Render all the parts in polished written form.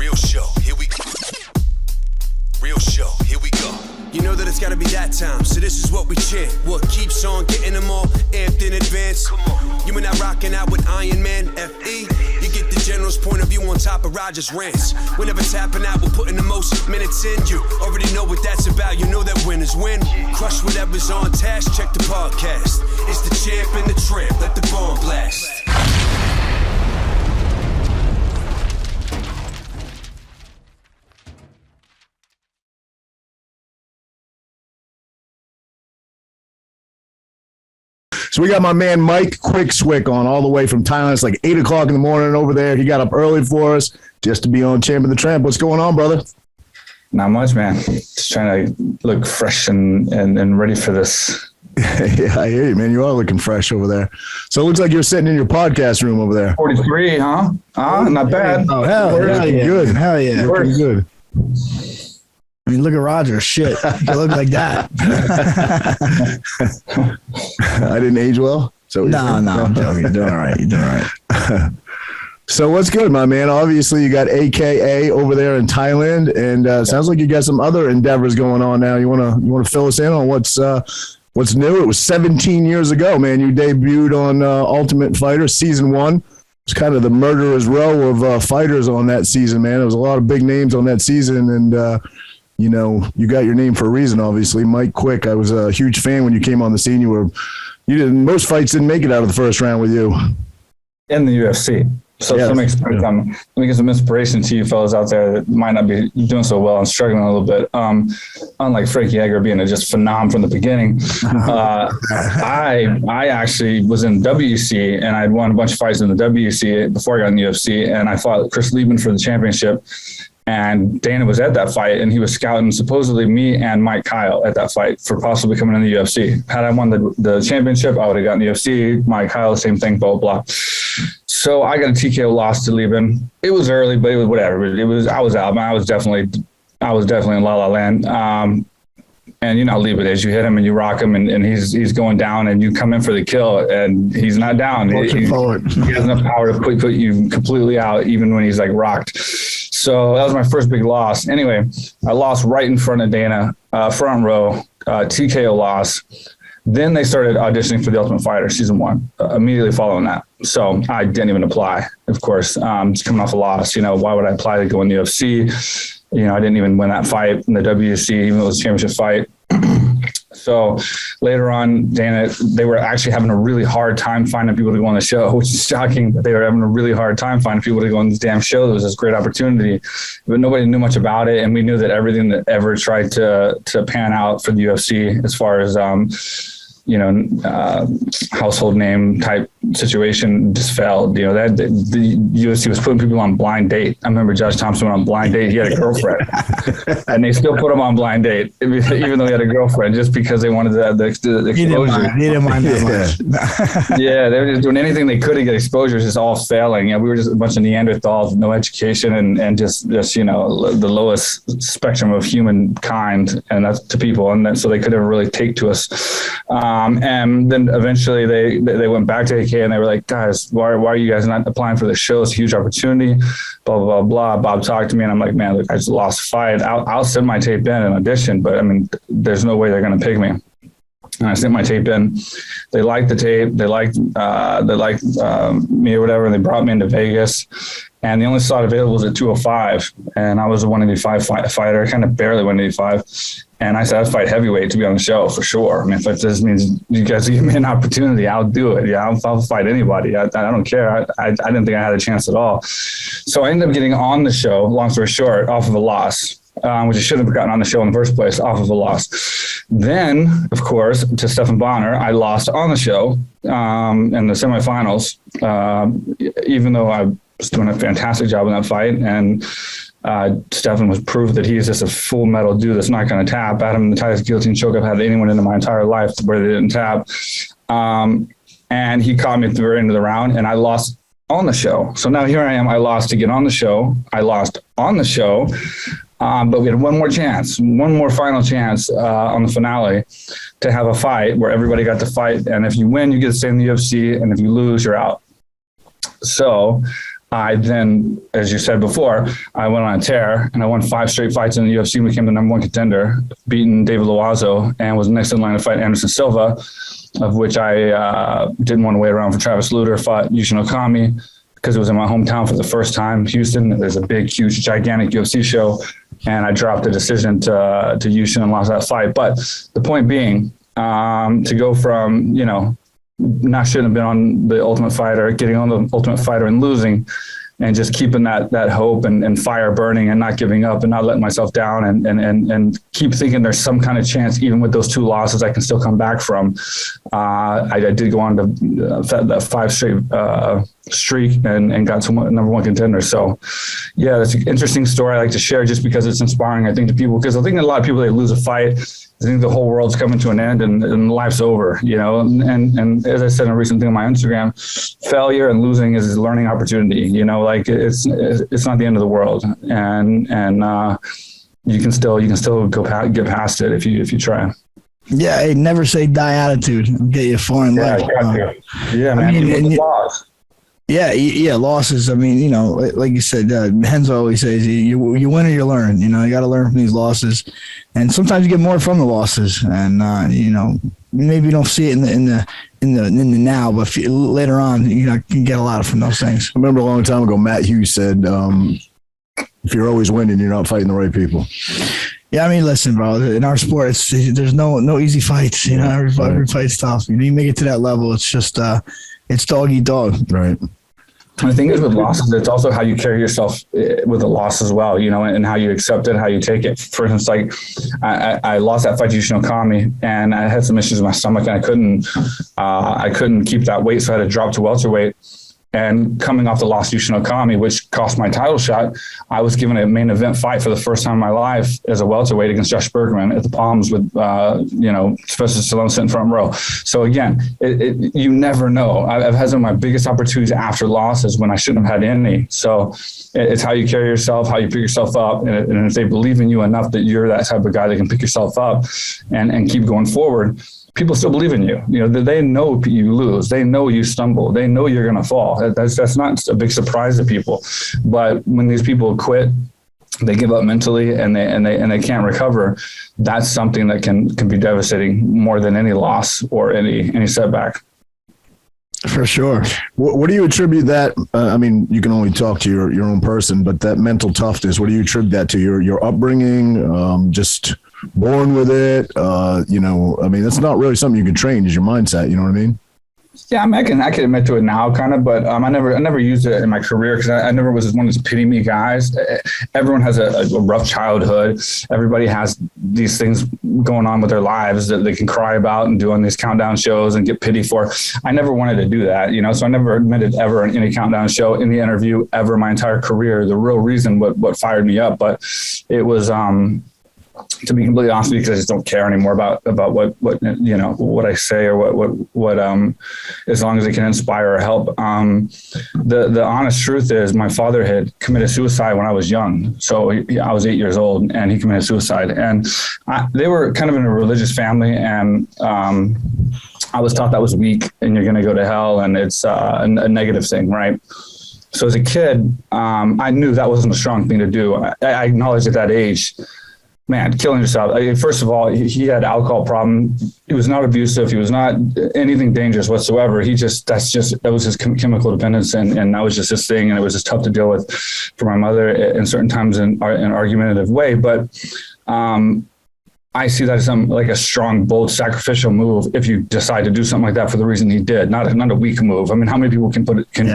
Real show, here we go. Real show, here we go. You know that it's gotta be that time, so this is what we chant. What keeps on getting them all amped in advance? Come on. You and I rocking out with Iron Man, F.E. You get the general's point of view on top of Roger's rants. We're never tapping out, we're putting the most minutes in. You already know what that's about, you know that winners win. Crush whatever's on task, check the podcast. It's the champ and the tramp, let the bomb blast. So we got my man Mike Swick on all the way from Thailand. It's like 8 o'clock in the morning over there. He got up early for us just to be on Champ and the Tramp. What's going on, brother? Not much, man. Just trying to look fresh and ready for this. Yeah, I hear you, man. You are looking fresh over there. So it looks like you're sitting in your podcast room over there. 43, huh? Not bad. Oh, hell yeah. Good. Hell yeah. Looking good. I mean, look at Roger. Shit. You look like that. I didn't age well? So no, I'm joking. You're doing all right. You're doing all right. So what's good, my man? Obviously, you got AKA over there in Thailand, and sounds like you got some other endeavors going on now. You wanna fill us in on what's new? It was 17 years ago, man. You debuted on Ultimate Fighter Season 1. It's kind of the murderer's row of fighters on that season, man. There was a lot of big names on that season, and you know, you got your name for a reason, obviously. Mike Quick, I was a huge fan when you came on the scene. Most fights didn't make it out of the first round with you. In the UFC. So yes. Let me get some inspiration to you fellas out there that might not be doing so well and struggling a little bit. Unlike Frankie Edgar being a just phenom from the beginning, I actually was in WC and I'd won a bunch of fights in the WC before I got in the UFC, and I fought Chris Lieben for the championship. And Dana was at that fight, and he was scouting supposedly me and Mike Kyle at that fight for possibly coming in the UFC. Had I won the championship, I would have gotten the UFC. Mike Kyle, same thing, blah, blah, blah. So I got a TKO loss to Lieben. It was early, but it was whatever. I was out, man. I was definitely in La La Land. And you know, Lieben is, you hit him and you rock him, and he's going down, and you come in for the kill, and he's not down. He has enough power to put you completely out, even when he's like rocked. So that was my first big loss. Anyway, I lost right in front of Dana, front row, TKO loss. Then they started auditioning for The Ultimate Fighter Season 1, immediately following that. So I didn't even apply, of course. Just coming off a loss, you know, why would I apply to go in the UFC? You know, I didn't even win that fight in the WC, even though it was a championship fight. So later on, Dana, they were actually having a really hard time finding people to go on the show, which is shocking. But they were having a really hard time finding people to go on this damn show. There was this great opportunity, but nobody knew much about it. And we knew that everything that ever tried to pan out for the UFC, as far as, household name type situation, just failed. You know, that the UFC was putting people on blind date. I remember Josh Thompson went on blind date. He had a girlfriend, and they still put him on blind date, even though he had a girlfriend, just because they wanted the exposure. He didn't mind that much. Yeah, they were just doing anything they could to get exposure. It's just all failing. You know, we were just a bunch of Neanderthals, no education, and just you know, the lowest spectrum of humankind, and that's to people, and then, so they could never really take to us. And then eventually they went back to AK and they were like, guys, why are you guys not applying for the show? It's a huge opportunity, blah, blah, blah, blah. Bob talked to me and I'm like, man, look, I just lost a fight. I'll send my tape in and audition, but I mean, there's no way they're going to pick me. And I sent my tape in. They liked the tape. They liked me or whatever. And they brought me into Vegas. And the only slot available was at 205. And I was a 185 fighter, kind of barely 185. And I said, I'd fight heavyweight to be on the show for sure. I mean, if this means you guys give me an opportunity, I'll do it. Yeah, I'll fight anybody. I don't care. I didn't think I had a chance at all. So I ended up getting on the show, long story short, off of a loss. Which I shouldn't have gotten on the show in the first place, off of a loss. Then, of course, to Stephan Bonner, I lost on the show in the semifinals, even though I was doing a fantastic job in that fight. And Stephan was proved that he is just a full metal dude that's not going to tap. I had him in the tightest guillotine choke I've had anyone in my entire life where they didn't tap. And he caught me at the very end of the round, and I lost on the show. So now here I am. I lost to get on the show. I lost on the show. But we had one more final chance on the finale to have a fight where everybody got to fight. And if you win, you get to stay in the UFC. And if you lose, you're out. So I then, as you said before, I went on a tear and I won 5 straight fights in the UFC and became the #1 contender, beating David Loazo, and was next in line to fight Anderson Silva, of which I didn't want to wait around for Travis Lutter, fought Yushin Okami because it was in my hometown for the first time, Houston. There's a big, huge, gigantic UFC show, and I dropped the decision to Yushin and lost that fight. But the point being, to go from, not shouldn't have been on the Ultimate Fighter, getting on the Ultimate Fighter and losing, and just keeping that hope and fire burning and not giving up and not letting myself down and keep thinking there's some kind of chance, even with those 2 losses, I can still come back from. I did go on to that 5 straight streak and got to #1 contender. So yeah, that's an interesting story I like to share just because it's inspiring, I think, to people, because I think a lot of people, they lose a fight, I think the whole world's coming to an end and life's over, and as I said in a recent thing on my Instagram, failure and losing is a learning opportunity, like it's not the end of the world, and you can still get past it if you try. Yeah. Hey, never say die attitude. Get you far in life. Yeah, man. Yeah, losses. I mean, like you said, Henzo always says, you win or you learn. You got to learn from these losses, and sometimes you get more from the losses. And maybe you don't see it in the now, but later on, you can get a lot from those things. I remember a long time ago, Matt Hughes said, "If you're always winning, you're not fighting the right people." Yeah, I mean, listen, bro. In our sport, there's no easy fights. Every fight's tough. You make it to that level, it's just it's dog eat dog, right? The thing is with losses, it's also how you carry yourself with a loss as well, and how you accept it, how you take it. For instance, like I lost that fight to Yushin Okami, and I had some issues with my stomach, and I couldn't keep that weight, so I had to drop to welterweight. And coming off the loss to Yushin Okami, which cost my title shot, I was given a main event fight for the first time in my life as a welterweight against Josh Bergman at the Palms with, Sylvester Stallone sitting front row. So again, you never know. I've had some of my biggest opportunities after losses when I shouldn't have had any. So it's how you carry yourself, how you pick yourself up. And if they believe in you enough that you're that type of guy that can pick yourself up and keep going forward, people still believe in you. They know you lose. They know you stumble. They know you're going to fall. That's not a big surprise to people. But when these people quit, they give up mentally and they can't recover. That's something that can be devastating more than any loss or any setback. For sure. What do you attribute that? I mean, you can only talk to your own person, but that mental toughness, what do you attribute that to? Your upbringing, just born with it? I mean, that's not really something you can train, is your mindset. You know what I mean? Yeah, I can admit to it now, kind of, but I never used it in my career because I never was one of those pity me guys. Everyone has a rough childhood. Everybody has these things going on with their lives that they can cry about and do on these countdown shows and get pity for. I never wanted to do that, so I never admitted ever in any countdown show, in the interview, ever my entire career, the real reason what fired me up. But it was, to be completely honest with you, because I just don't care anymore about what I say or what as long as it can inspire or help. The honest truth is my father had committed suicide when I was young. So I was 8 years old and he committed suicide, and they were kind of in a religious family, and I was taught that was weak and you're going to go to hell and it's a negative thing, right? So as a kid, I knew that wasn't a strong thing to do. I acknowledged at that age, man, killing yourself. First of all, he had alcohol problem. He was not abusive. He was not anything dangerous whatsoever. That was his chemical dependence. And that was just his thing. And it was just tough to deal with for my mother in certain times in an argumentative way. But I see that as like a strong, bold, sacrificial move if you decide to do something like that for the reason he did, not a weak move. I mean, how many people can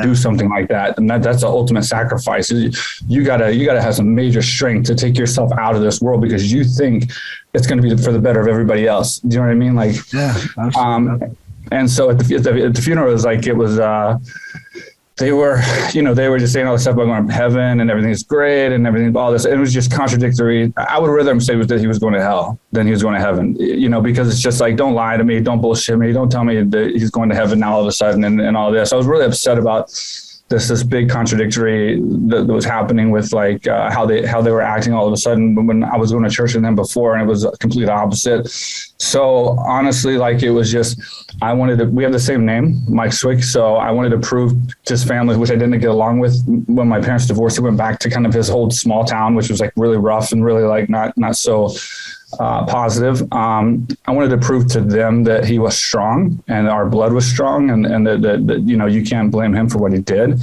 do something like that? And that's the ultimate sacrifice. You gotta have some major strength to take yourself out of this world because you think it's going to be for the better of everybody else. Do you know what I mean? Like, yeah, absolutely. And so at the funeral, it was like, they were just saying all this stuff about going to heaven and everything's great and everything, all this. It was just contradictory. I would rather him say that he was going to hell than he was going to heaven, because it's just like, don't lie to me. Don't bullshit me. Don't tell me that he's going to heaven now all of a sudden and all this. I was really upset about this big contradictory that was happening with like how they were acting all of a sudden when I was going to church with them before, and it was complete opposite. So honestly, like it was just, we have the same name, Mike Swick. So I wanted to prove to his family, which I didn't get along with when my parents divorced. He went back to kind of his old small town, which was like really rough and really like not so positive. I wanted to prove to them that he was strong and our blood was strong, and that you know, you can't blame him for what he did.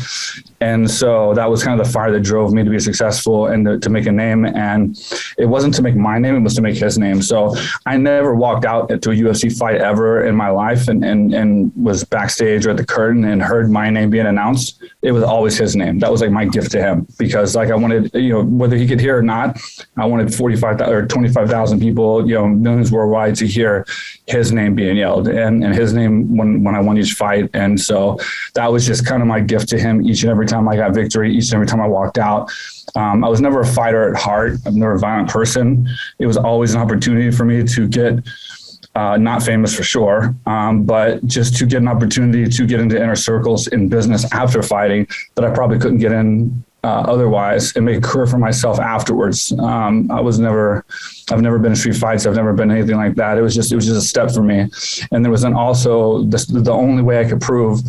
And so that was kind of the fire that drove me to be successful and to make a name. And it wasn't to make my name, it was to make his name. So I never walked out to a UFC fight ever in my life and was backstage or at the curtain and heard my name being announced. It was always his name. That was like my gift to him, because like I wanted, you know, whether he could hear or not, I wanted 45,000 or 25,000 people, you know, millions worldwide to hear his name being yelled and his name when I won each fight. And so that was just kind of my gift to him each and every time I got victory, each and every time I walked out. I was never a fighter at heart. I'm never a violent person. It was always an opportunity for me to get not famous for sure, but just to get an opportunity to get into inner circles in business after fighting that I probably couldn't get in otherwise, and make a career for myself afterwards. I've never been in street fights. I've never been anything like that. It was just a step for me. And there was also the only way I could prove,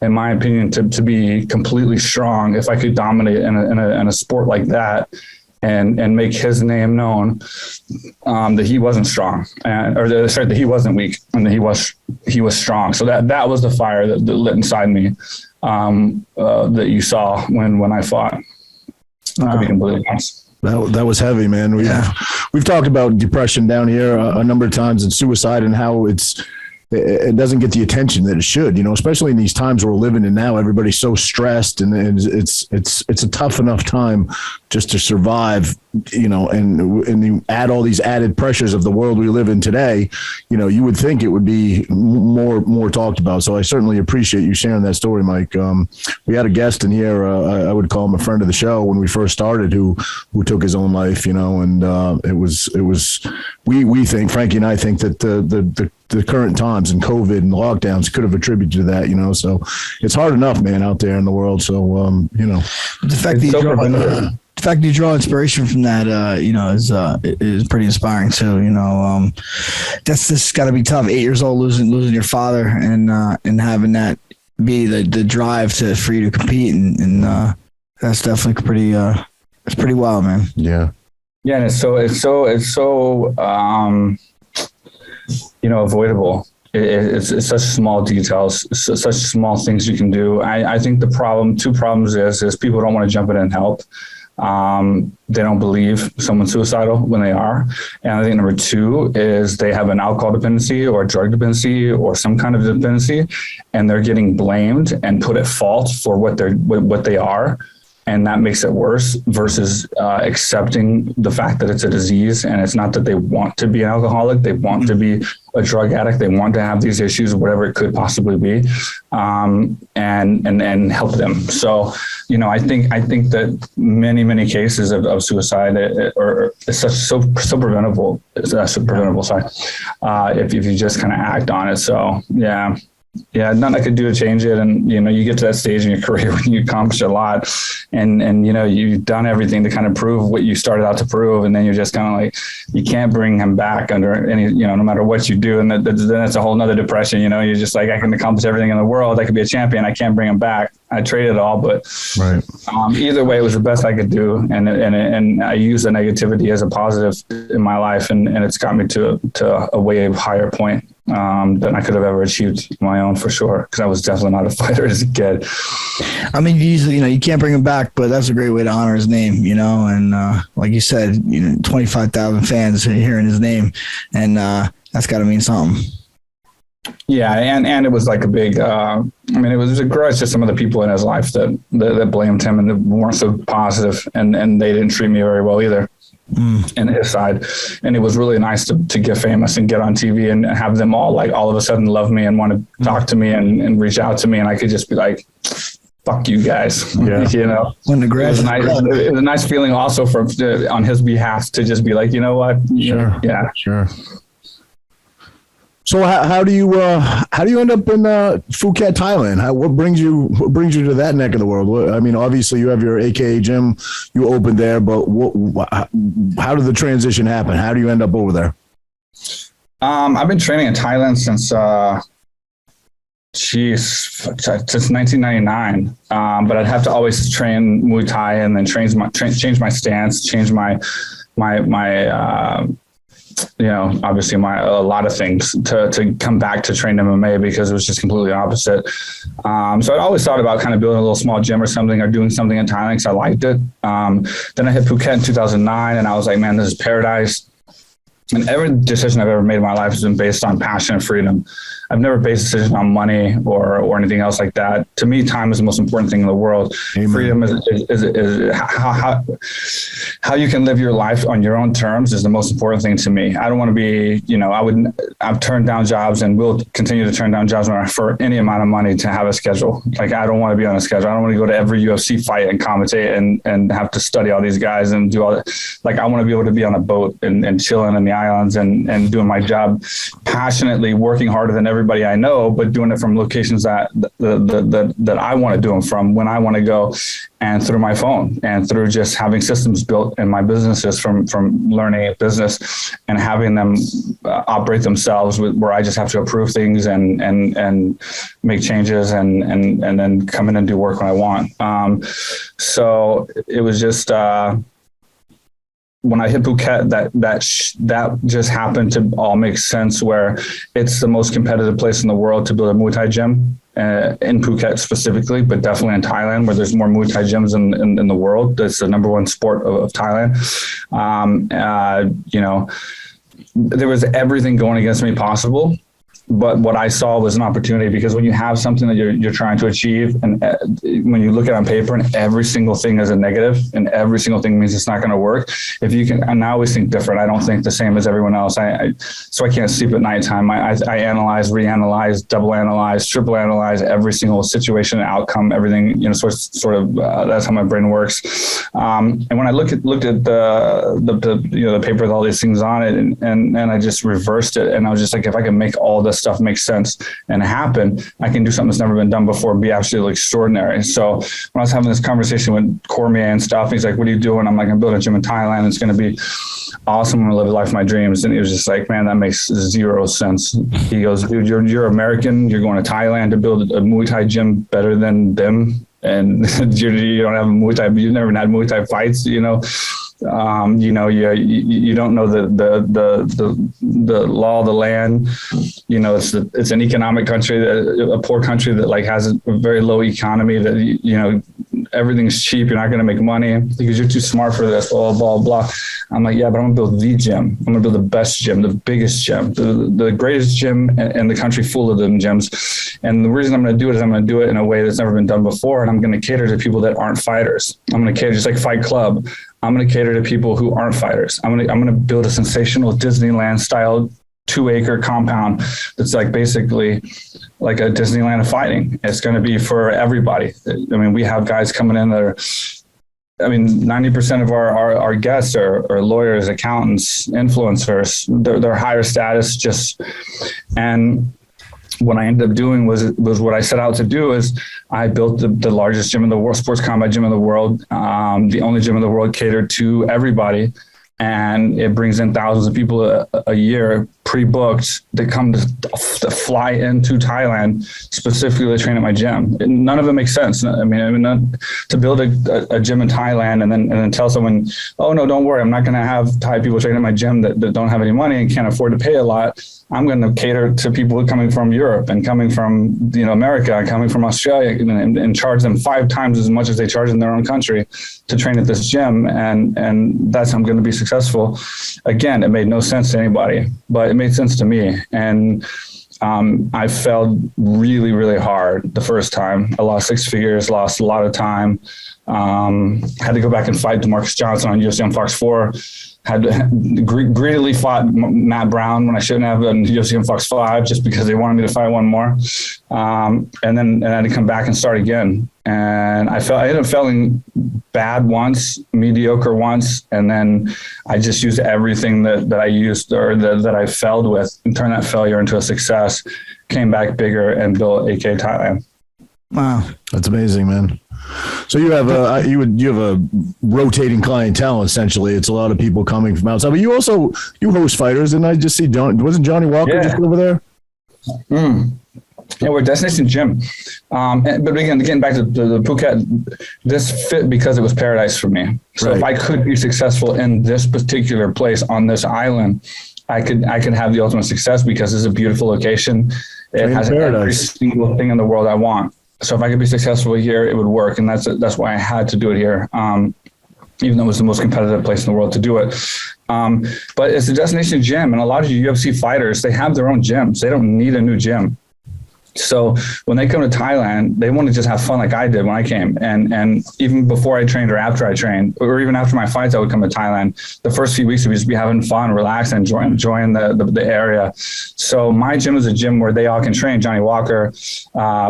in my opinion, to be completely strong, if I could dominate in a sport like that and make his name known, that he wasn't strong, that he wasn't weak, and that he was strong. So that was the fire that lit inside me, that you saw when I fought. To be completely honest. That was heavy, man. We've talked about depression down here a number of times, and suicide, and how it doesn't get the attention that it should, you know, especially in these times we're living in now. Everybody's so stressed, and it's a tough enough time just to survive, you know, and you add all these added pressures of the world we live in today, you know, you would think it would be more talked about. So I certainly appreciate you sharing that story, Mike. We had a guest in here, I would call him a friend of the show when we first started, who took his own life, you know, and we think, Frankie and I think that the current times and COVID and lockdowns could have attributed to that, you know, so it's hard enough, man, out there in the world. So, you know, the fact that you draw inspiration from that, you know, is pretty inspiring too. You know, that's just got to be tough. 8 years old, losing your father, and having that be the drive for you to compete, and that's definitely it's pretty wild, man. Yeah. Yeah, and it's so you know, avoidable. It's such small details, such small things you can do. I think two problems is people don't want to jump in and help. They don't believe someone's suicidal when they are. And I think number two is they have an alcohol dependency or a drug dependency or some kind of dependency, and they're getting blamed and put at fault for what they are. And that makes it worse versus accepting the fact that it's a disease, and it's not that they want to be an alcoholic. They want to be a drug addict. They want to have these issues, whatever it could possibly be, and help them. So, you know, I think that many cases of suicide are so preventable. That's preventable. Sorry, if you just kind of act on it. So yeah, nothing I could do to change it. And, you know, you get to that stage in your career when you accomplish a lot and, you know, you've done everything to kind of prove what you started out to prove. And then you're just kind of like, you can't bring him back under any, you know, no matter what you do. And then that's a whole nother depression. You know, you're just like, I can accomplish everything in the world. I could be a champion. I can't bring him back. I traded it all, but right. Either way, it was the best I could do. And I use the negativity as a positive in my life. And it's got me to a way higher point than I could have ever achieved on my own, for sure. Because I was definitely not a fighter as a kid. I mean, you can't bring him back, but that's a great way to honor his name, you know. And like you said, you know, 25,000 fans hearing his name, and that's got to mean something. Yeah, and it was like a big. I mean, it was a grudge to some of the people in his life that blamed him and that weren't so positive, and they didn't treat me very well either. And his side, and it was really nice to get famous and get on TV and have them all of a sudden love me and want to talk to me and reach out to me, and I could just be like, fuck you guys. Yeah. You know, it was a nice feeling also on his behalf to just be like, you know what? Sure. Yeah. Sure. So how do you end up in Phuket, Thailand? What brings you to that neck of the world? I mean, obviously you have your AKA gym you opened there, but how did the transition happen? How do you end up over there? I've been training in Thailand since 1999. But I'd have to always train Muay Thai and then change my stance, change my obviously a lot of things to come back to train MMA because it was just completely opposite. So I'd always thought about kind of building a little small gym or something or doing something in Thailand because I liked it. Then I hit Phuket in 2009 and I was like, man, this is paradise. And every decision I've ever made in my life has been based on passion and freedom. I've never based decisions on money or anything else like that. To me, time is the most important thing in the world. Amen. Freedom is how you can live your life on your own terms is the most important thing to me. I don't want to be, I've turned down jobs and will continue to turn down jobs for any amount of money to have a schedule. Like, I don't want to be on a schedule. I don't want to go to every UFC fight and commentate and have to study all these guys and do all that. Like, I want to be able to be on a boat and chilling in the islands and doing my job passionately, working harder than everybody I know, but doing it from locations that I want to do them from when I want to go, and through my phone and through just having systems built in my businesses from learning business and having them operate themselves where I just have to approve things and make changes and then come in and do work when I want. So it was just, when I hit Phuket, that just happened to all make sense, where it's the most competitive place in the world to build a Muay Thai gym, in Phuket specifically, but definitely in Thailand, where there's more Muay Thai gyms in the world. That's the number one sport of Thailand. There was everything going against me possible. But what I saw was an opportunity, because when you have something that you're trying to achieve, and when you look at it on paper and every single thing is a negative and every single thing means it's not going to work, if you can, and I always think different. I don't think the same as everyone else. So I can't sleep at nighttime. I analyze, reanalyze, double analyze, triple analyze every single situation and outcome, everything, sort of that's how my brain works. And when I looked at the paper with all these things on it and I just reversed it, and I was just like, if I can make all this stuff make sense and happen, I can do something that's never been done before and be absolutely extraordinary. So when I was having this conversation with Cormier and stuff, he's like, what are you doing? I'm like, I'm building a gym in Thailand. It's going to be awesome. I'm going to live the life of my dreams. And he was just like, man, that makes zero sense. He goes, dude, you're American. You're going to Thailand to build a Muay Thai gym better than them. And you don't have a Muay Thai, you've never had Muay Thai fights, you don't know the law of the land. It's an economic country, a poor country that like has a very low economy, that everything's cheap. You're not going to make money because you're too smart for this, blah, blah, blah. I'm like, yeah, but I'm going to build the gym. I'm going to build the best gym, the biggest gym, the greatest gym in the country, full of them gyms. And the reason I'm going to do it is I'm going to do it in a way that's never been done before. And I'm going to cater to people that aren't fighters. I'm going to cater, just like Fight Club. I'm going to cater to people who aren't fighters. I'm going to build a sensational Disneyland style 2-acre compound that's like basically like a Disneyland of fighting. It's going to be for everybody. I mean, we have guys coming in that are, 90% of our guests are lawyers, accountants, influencers. They're higher status, and what I ended up doing was what I set out to do. Is I built the largest gym in the world, sports combat gym in the world, the only gym in the world catered to everybody. And it brings in thousands of people a year pre-booked that come to fly into Thailand specifically to train at my gym. None of it makes sense. To build a gym in Thailand and then tell someone, oh no, don't worry, I'm not going to have Thai people train at my gym that don't have any money and can't afford to pay a lot. I'm going to cater to people coming from Europe and coming from America and coming from Australia and charge them 5 times as much as they charge in their own country to train at this gym. And that's how I'm going to be successful. Again, it made no sense to anybody, but it made sense to me. And I failed really, really hard the first time. I lost 6 figures, lost a lot of time. Had to go back and fight DeMarcus Johnson on UFC on Fox 4. Had greedily fought Matt Brown when I shouldn't have on UFC on Fox 5 just because they wanted me to fight one more. And then I had to come back and start again. And I ended up feeling bad once, mediocre once, and then I just used everything that I used or that I failed with and turned that failure into a success, came back bigger and built AK Thailand. Wow. That's amazing, man. So you have a rotating clientele, essentially. It's a lot of people coming from outside, but you host fighters. And I just see wasn't Johnny Walker just over there? Yeah, we're a destination gym. But again, getting back to the Phuket, this fit because it was paradise for me. So if I could be successful in this particular place on this island, I could have the ultimate success because it's a beautiful location. It has every single thing in the world I want. So if I could be successful here, it would work. And that's why I had to do it here. Even though it was the most competitive place in the world to do it. But it's a destination gym. And a lot of you UFC fighters, they have their own gyms. They don't need a new gym. So when they come to Thailand, they want to just have fun like I did when I came. And even before I trained or after I trained, or even after my fights, I would come to Thailand. The first few weeks, we'd just be having fun, relaxing, enjoying the area. So my gym is a gym where they all can train. Johnny Walker,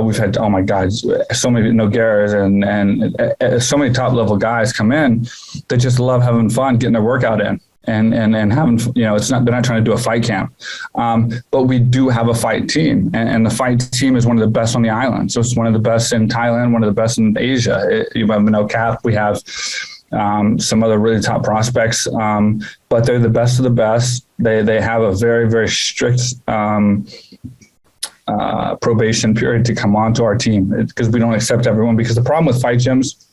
we've had, oh my God, so many Nogueiras and so many top level guys come in that just love having fun, getting their workout in. And having, they're not trying to do a fight camp. But we do have a fight team, and the fight team is one of the best on the island. So it's one of the best in Thailand, one of the best in Asia. You have No Cap. We have some other really top prospects, but they're the best of the best. They have a very, very strict probation period to come onto our team because we don't accept everyone. Because the problem with fight gyms,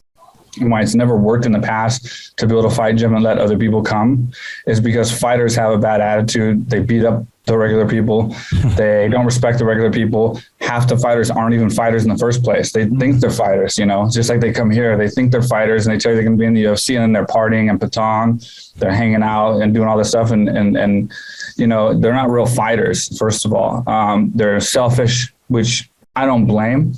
and why it's never worked in the past to build a fight gym and let other people come, is because fighters have a bad attitude. They beat up the regular people. They don't respect the regular people. Half the fighters aren't even fighters in the first place. They think they're fighters, just like they come here, they think they're fighters and they tell you they're going to be in the UFC, and then they're partying and patong. They're hanging out and doing all this stuff. And they're not real fighters. First of all, they're selfish, which I don't blame,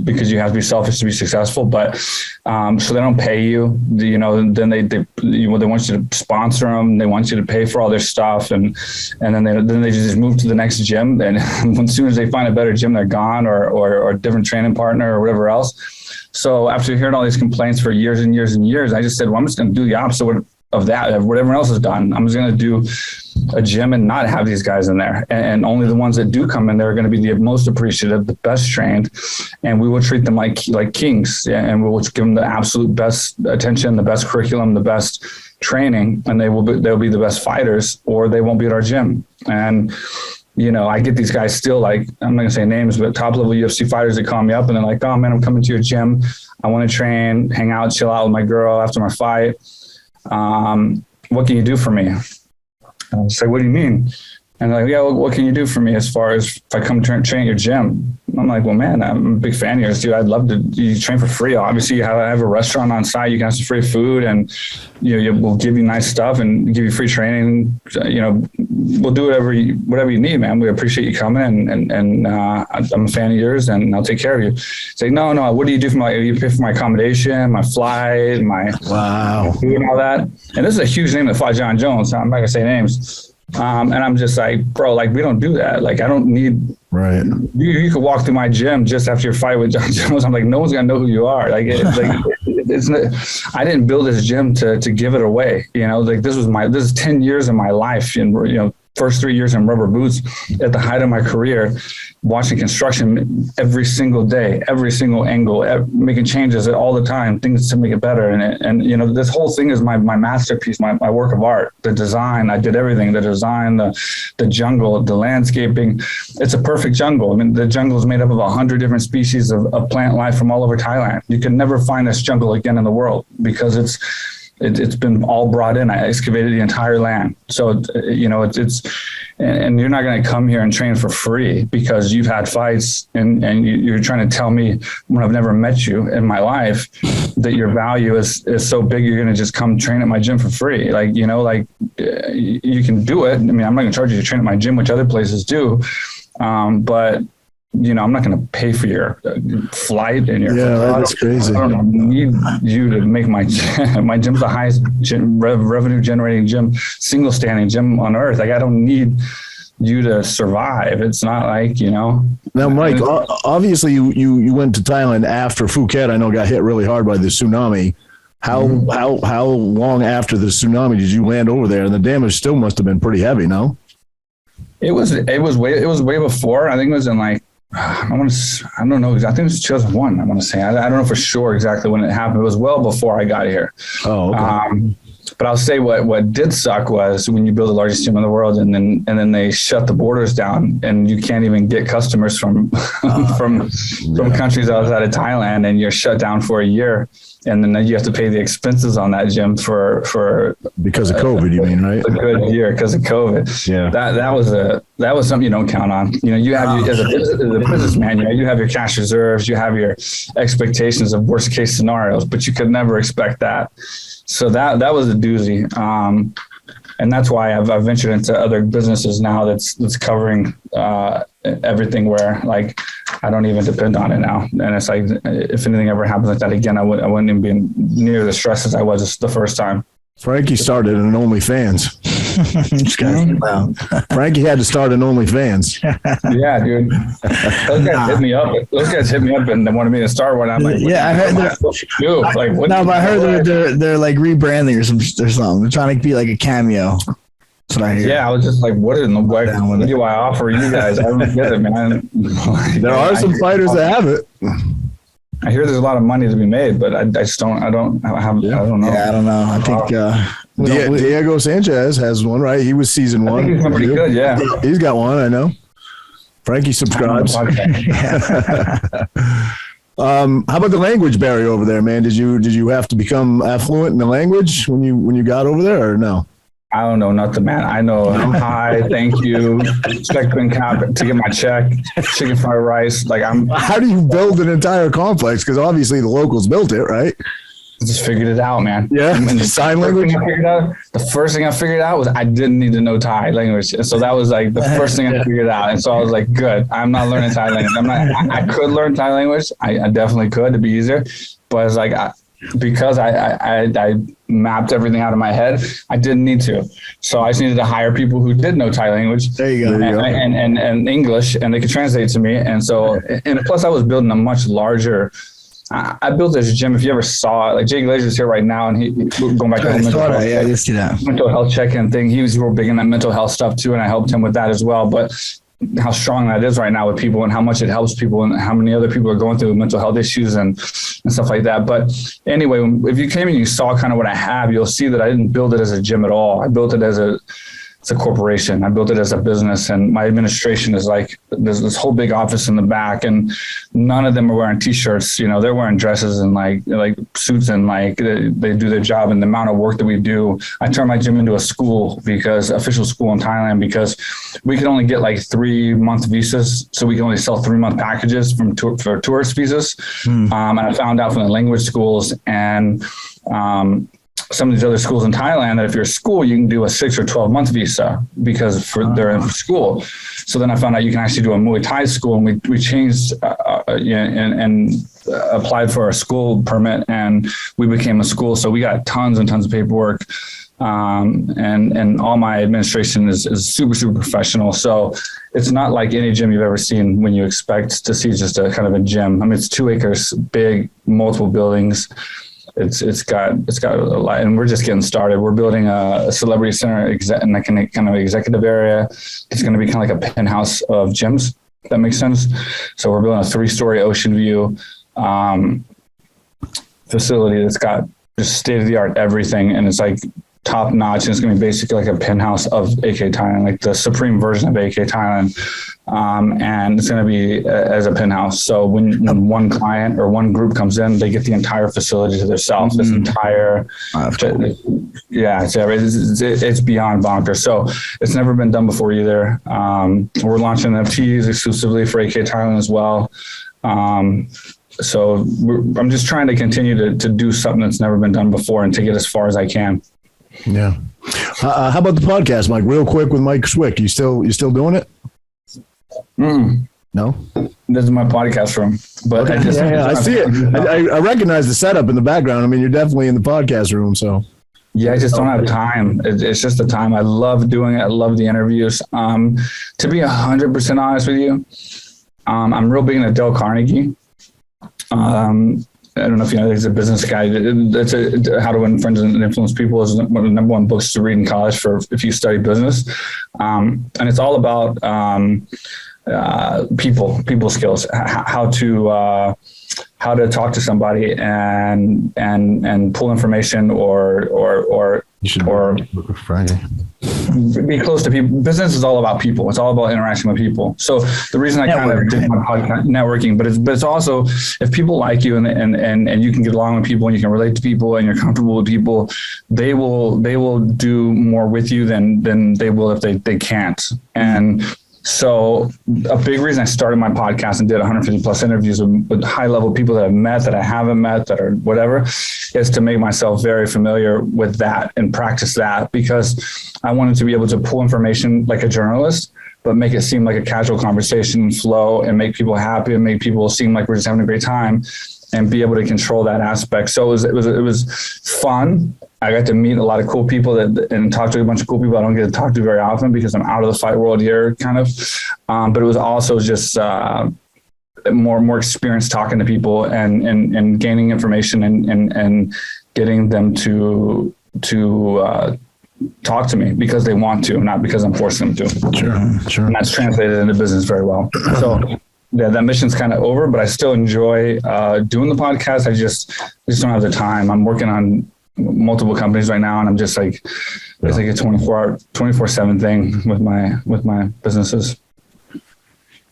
because you have to be selfish to be successful, but, so they don't pay you, then they want you to sponsor them. They want you to pay for all their stuff. And then they just move to the next gym. And as soon as they find a better gym, they're gone or a different training partner or whatever else. So after hearing all these complaints for years and years and years, I just said, well, I'm just going to do the opposite of that, of what everyone else has done. I'm just going to do a gym and not have these guys in there. And only the ones that do come in there are going to be the most appreciative, the best trained, and we will treat them like kings, and we will give them the absolute best attention, the best curriculum, the best training, and they'll be the best fighters, or they won't be at our gym. And I get these guys still, like, I'm not gonna say names, but top level UFC fighters that call me up and they're like, oh man, I'm coming to your gym. I want to train, hang out, chill out with my girl after my fight. What can you do for me? I was like, what do you mean? And they're like, yeah, what can you do for me as far as if I come train at your gym? I'm like, well, man, I'm a big fan of yours, dude. I'd love to. You train for free. Obviously, you have a restaurant on site. You can have some free food, and we'll give you nice stuff and give you free training. We'll do whatever you need, man. We appreciate you coming, and I'm a fan of yours, and I'll take care of you. It's like, no. What do you do for you pay for my accommodation, my flight, my food and all that? And this is a huge name that fought John Jones. So I'm not gonna say names. And I'm just like, bro, like, we don't do that. Like, I don't need, right. You could walk through my gym just after your fight with John Jones. I'm like, no one's gonna know who you are. Like, it's not, I didn't build this gym to give it away. Like, this is 10 years of my life, and first 3 years in rubber boots at the height of my career, watching construction every single day, every single angle, making changes all the time, things to make it better. And this whole thing is my masterpiece, my work of art. The design, I did everything, the design, the jungle, the landscaping. It's a perfect jungle. I mean, the jungle is made up of 100 different species of plant life from all over Thailand. You can never find this jungle again in the world because it's been all brought in. I excavated the entire land. So, and you're not going to come here and train for free because you've had fights and you're trying to tell me when I've never met you in my life that your value is so big, you're going to just come train at my gym for free. Like, you can do it. I mean, I'm not going to charge you to train at my gym, which other places do. But I'm not going to pay for your flight and your. Yeah, that's crazy. I don't need you to make my gym. My gym's the highest revenue generating gym, single standing gym on earth. Like, I don't need you to survive. It's not like, Now, Mike, obviously you went to Thailand after Phuket. I know got hit really hard by the tsunami. How long after the tsunami did you land over there? And the damage still must have been pretty heavy, no? It was way before. I think it was in like, I don't know. I think it was 2001. I want to say. I don't know for sure exactly when it happened. It was well before I got here. Oh, okay. But I'll say what did suck was when you build the largest gym in the world and then they shut the borders down and you can't even get customers from countries outside of Thailand, and you're shut down for a year, and then you have to pay the expenses on that gym for because of COVID, you mean, right? A good year because of COVID. Yeah, that was something you don't count on. You know, you have as a businessman, you have your cash reserves, you have your expectations of worst case scenarios, but you could never expect that. So that was a doozy. And that's why I've ventured into other businesses now that's covering everything, where like I don't even depend on it now. And it's like, if anything ever happens like that again, I wouldn't even be near the stress as I was the first time. Frankie started an OnlyFans. Frankie had to start an OnlyFans. Yeah, dude. Those guys hit me up. And they wanted me to start one. I'm like, yeah, I heard but I heard they're like rebranding or something. They're trying to be like a Cameo. That's what I hear. Yeah, I was just like, what do I offer you guys? I don't get it, man. There are some fighters that have it. I hear there's a lot of money to be made, but I just don't know. Yeah, I don't know. I think Diego Sanchez has one, right? He was season 1. I think he's pretty good, yeah. He's got one, I know. Frankie subscribes. How about the language barrier over there, man? Did you have to become affluent in the language when you got over there, or no? I don't know nothing, man. I know hi, thank you, check bin cap to get my check, chicken fried rice. Like How do you build an entire complex? Because obviously the locals built it, right? I just figured it out, man. Yeah, and sign language. The first thing I figured out was I didn't need to know Thai language, and so that was like the first thing I figured out. And so I was like, good, I'm not learning Thai language. I could learn Thai language. I definitely could. It'd be easier, but it's like because I mapped everything out of my head, I didn't need to. So I just needed to hire people who did know Thai language. There you go. And English, and they could translate to me. And so, and plus I was building a much larger, I built this gym. If you ever saw it, like Jay Glazer's here right now, and he going back to the mental health check-in thing. He was real big in that mental health stuff too. And I helped him with that as well. But how strong that is right now with people, and how much it helps people, and how many other people are going through mental health issues and stuff like that. But anyway, if you came and you saw kind of what I have, you'll see that I didn't build it as a gym at all. I built it as a corporation. I built it as a business, and my administration is like, there's this whole big office in the back, and none of them are wearing t-shirts. You know, they're wearing dresses and like suits, and like they do their job. And the amount of work that we do, I turned my gym into a school, official school in Thailand, because we could only get like 3-month visas. So we can only sell 3-month packages for tourist visas. And I found out from the language schools and, some of these other schools in Thailand that if you're a school, you can do a 6 or 12-month visa because they're in school. So then I found out you can actually do a Muay Thai school, and we changed and applied for a school permit, and we became a school. So we got tons and tons of paperwork, and all my administration is super, super professional. So it's not like any gym you've ever seen when you expect to see just a kind of a gym. I mean, it's 2 acres big, multiple buildings. It's got a lot, and we're just getting started. We're building a celebrity center in a kind of executive area. It's going to be kind of like a penthouse of gyms. If that makes sense. So we're building a 3-story ocean view facility that's got just state of the art everything, and it's like top notch. And it's going to be basically like a penthouse of AK Thailand, like the supreme version of AK Thailand. And it's going to be as a penthouse. So when one client or one group comes in, they get the entire facility to themselves. This entire, it's beyond bonkers. So it's never been done before either. We're launching NFTs exclusively for AK Thailand as well. So I'm just trying to continue to do something that's never been done before and take it as far as I can. Yeah. How about the podcast, Mike? Real quick with Mike Swick. You still doing it? No. This is my podcast room, but I see it. I recognize the setup in the background. I mean, you're definitely in the podcast room. So Yeah, I just don't have time. It's just the time. I love doing it. I love the interviews. To be 100% honest with you, I'm real big into Dale Carnegie. I don't know if you know, he's a business guy. It's How to Win Friends and Influence People is one of the number one books to read in college for if you study business. And it's all about people skills, how to talk to somebody and pull information or Frankie. Be close to people. Business is all about people. It's all about interacting with people. So the reason I kind of did my podcast, networking, but it's also if people like you and you can get along with people and you can relate to people and you're comfortable with people, they will do more with you than they will if they can't. And so a big reason I started my podcast and did 150 plus interviews with high level people that I've met, that I haven't met, that are whatever, is to make myself very familiar with that and practice that, because I wanted to be able to pull information like a journalist, but make it seem like a casual conversation and flow and make people happy and make people seem like we're just having a great time and be able to control that aspect. So it was fun. I got to meet a lot of cool people and talk to a bunch of cool people I don't get to talk to very often because I'm out of the fight world here, kind of. But it was also just more experience talking to people and gaining information and getting them to talk to me because they want to, not because I'm forcing them to. Sure. And that's translated into business very well. So yeah, that mission's kind of over, but I still enjoy doing the podcast. I just don't have the time. I'm working on multiple companies right now, and I'm just like, it's like a 24/7 thing with my businesses.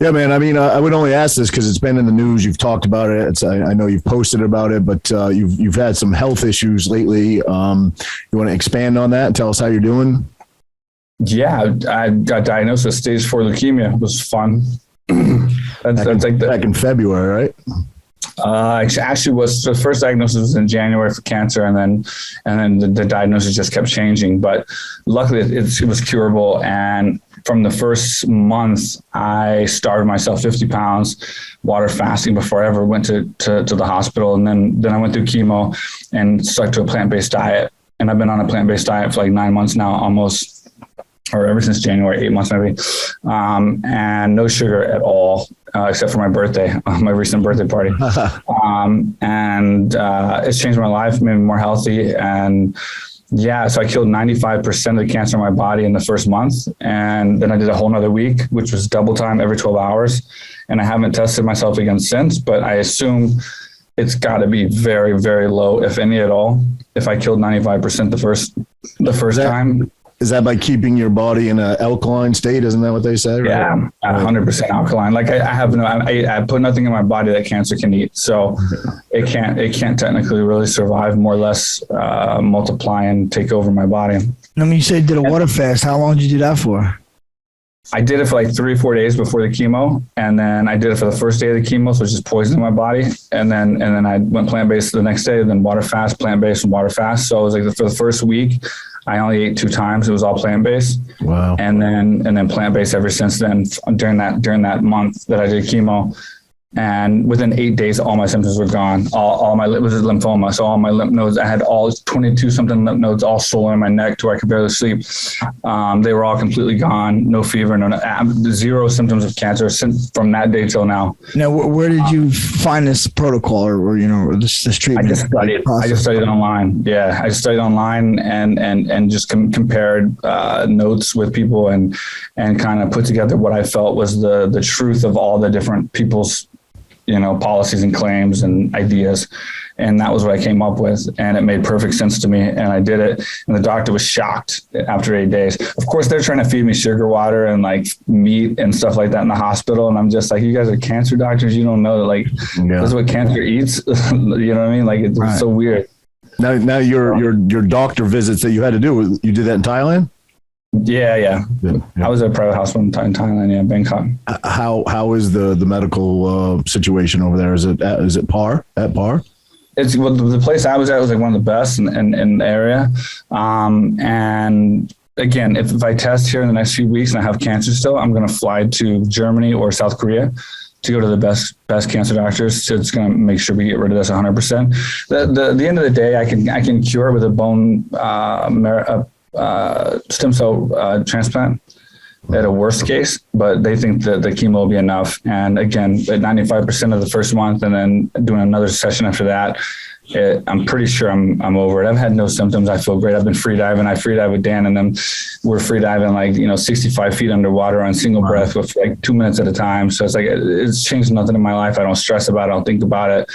Yeah, man. I mean, I would only ask this because it's been in the news. You've talked about it. I know you've posted about it, but you've had some health issues lately. You want to expand on that and tell us how you're doing? Yeah, I got diagnosed with stage 4 leukemia. It was fun. Back in February, right? Actually was the first diagnosis was in January for cancer, and then the diagnosis just kept changing. But luckily, it was curable. And from the first month, I starved myself 50 pounds, water fasting before I ever went to the hospital. And then I went through chemo and stuck to a plant-based diet. And I've been on a plant-based diet for like 9 months now, almost, or ever since January, 8 months maybe, and no sugar at all, except for my birthday, my recent birthday party. And it's changed my life, made me more healthy. And yeah, so I killed 95% of the cancer in my body in the first month. And then I did a whole nother week, which was double time every 12 hours. And I haven't tested myself again since, but I assume it's got to be very, very low, if any at all, if I killed 95% the first time. Is that by keeping your body in an alkaline state? Isn't that what they say? Right? Yeah, 100% alkaline. Like I put nothing in my body that cancer can eat. So it can't technically really survive, more or less multiply and take over my body. I mean, you said you did a water fast. How long did you do that for? I did it for like 3 or 4 days before the chemo. And then I did it for the first day of the chemo. So it's just poisoning my body. And then I went plant-based the next day, then water fast, plant-based and water fast. So it was like for the first week, I only ate 2 times. It was all plant-based. Wow. And then plant-based ever since then during that month that I did chemo. And within 8 days, all my symptoms were gone. All my, it was a lymphoma. So all my lymph nodes, I had all 22 something lymph nodes all swollen in my neck to where I could barely sleep. They were all completely gone. No fever, zero symptoms of cancer from that day till now. Now, where did you find this protocol or this treatment? I just studied online. Yeah. I just studied online and just compared notes with people and kind of put together what I felt was the truth of all the different people's policies and claims and ideas. And that was what I came up with. And it made perfect sense to me. And I did it. And the doctor was shocked after 8 days. Of course, they're trying to feed me sugar water and like meat and stuff like that in the hospital. And I'm just like, you guys are cancer doctors. You don't know that that's what cancer eats. You know what I mean? Like it's so weird. Now your doctor visits that you had to do, you did that in Thailand? Yeah. I was at a private hospital in Thailand, Bangkok. How is the medical situation over there? Is it at par? It's the place I was at was like one of the best in the area. And again, if I test here in the next few weeks and I have cancer still, I'm going to fly to Germany or South Korea to go to the best cancer doctors. So it's going to make sure we get rid of this 100%. The end of the day, I can cure with a bone stem cell transplant at a worst case, but they think that the chemo will be enough. And again, at 95% of the first month, and then doing another session after that, I'm pretty sure I'm over it. I've had no symptoms. I feel great. I've been free diving. I free dive with Dan, and then we're free diving 65 feet underwater on single breath with 2 minutes at a time. So it's it's changed nothing in my life. I don't stress about it. I don't think about it.